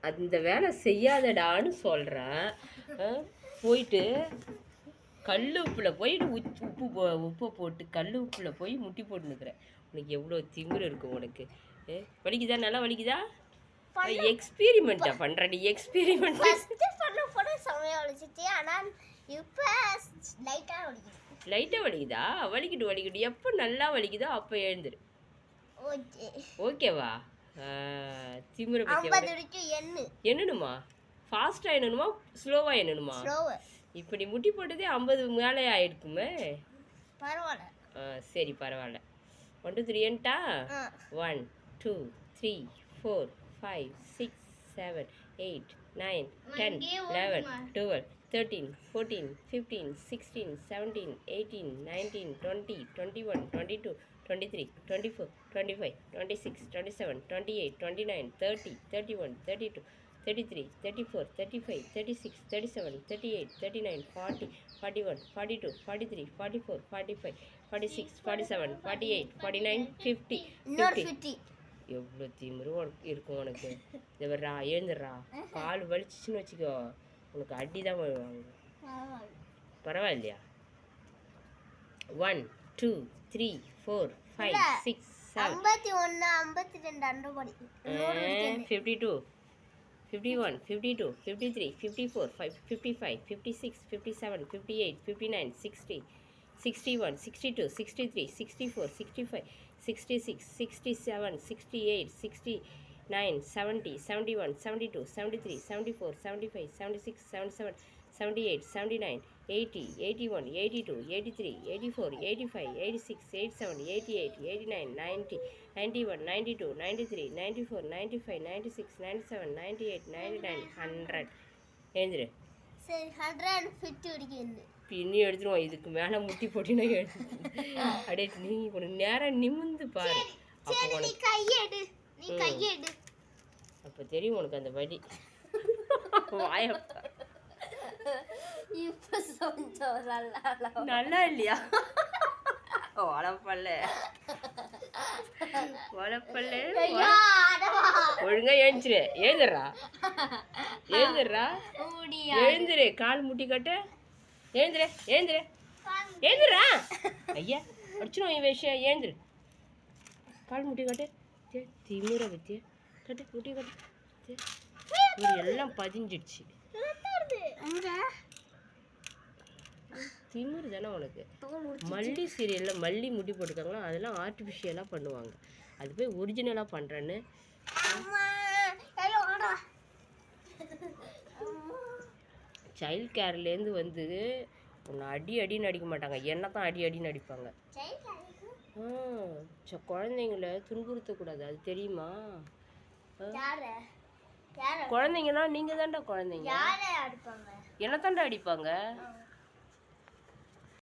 அந்த வேலை செய்யாதடான்னு சொல்கிறேன். போயிட்டு கல் உப்பில் போயிட்டு உப்பை போட்டு கல் உப்பில் போய் முட்டி போட்டுன்னுக்குறேன். உனக்கு எவ்வளோ திமிரு இருக்கும் உனக்கு. வலிக்குதா? நல்லா வலிக்குதா? எக்ஸ்பீரிமெண்ட்டா பண்ணுற நீ? எக்ஸ்பீரிமெண்ட் லைட்டாக வலிக்குதா? வலிக்கிட்டு எப்போ நல்லா வலிக்குதோ அப்போ எழுந்துரு. ஓகேவா? திமிர பற்றி என்னணுமா? ஃபாஸ்ட்டாக என்னணுமா ஸ்லோவாக என்னணுமா? இப்போ நீ முட்டி போட்டதே 50 மேலே ஆயிருக்குமே. பரவாயில்ல. சரி பரவாயில்ல. 1 2 3 ஏன்ட்டா? 1 2 3 4 5 6 7 8 9 10 11 12 13 14 15 16 17 18 19 20 21 22 23 24 25 26 27 28 29 30 31 32 33 34 35 36 37 38 39 40 41 42 43 44 45 46 47 48 49 50 50. எவ்வளோ திமிரு இருக்கும் உனக்கு. இந்த வர்றா எழுந்துடுறா. கால் வலிச்சிச்சின்னு வச்சுக்கோ, உனக்கு அடி தான் வருவாங்க. பரவாயில்லையா? 1 2 3 4 5 6 7 52 51 52 53 54 55 56 57 58 59 60 61 62 63 64 65 66 67 68 69 70 71 72 73 74 75 76 77 78 79 80 81 82 83 84 85 86 87 88 89 90 91 92 93 94 95 96 97 98 99 100. எழுந்துரு. சரி 150 வரைக்கும் பின்னி எடுத்துருவோம். இதுக்கு மேலே முட்டி போட்டினா எடுத்து அப்படியே நீ உனக்கு நேரம் நிமிந்து பாரு. அப்போ தெரியும் உனக்கு அந்த வலி. வாயப்பா நல்லா இல்லையா? வளப்பல்ல ஒழுங்கா எழுந்துரு. எழுந்துரு. கால் முட்டி கட்ட. எழுந்துடுறா. ஐயா அடிச்சிடும் என் விஷயம். எழுந்துரு. கால் முட்டி கட்டு. திமிர பத்தி கட்டு முட்டி கட்டு. எல்லாம் பதிஞ்சிடுச்சு. திமிரு தானே உனக்கு. மல்லி சீரியலில் மல்லி முடி போட்டுருக்காங்களோ அதெல்லாம் ஆர்டிஃபிஷியலாக பண்ணுவாங்க. அது போய் ஒரிஜினலாக பண்ணுறேன்னு சைல்ட் கேர்லேருந்து வந்து உன்னை அடின்னு அடிக்க மாட்டாங்க, என்ன தான் அடின்னு அடிப்பாங்க. குழந்தைங்கள துன்புறுத்தக்கூடாது, அது தெரியுமா? குழந்தைங்கன்னா நீங்கள் தான்டா குழந்தைங்க. என்ன தாண்டா அடிப்பாங்க?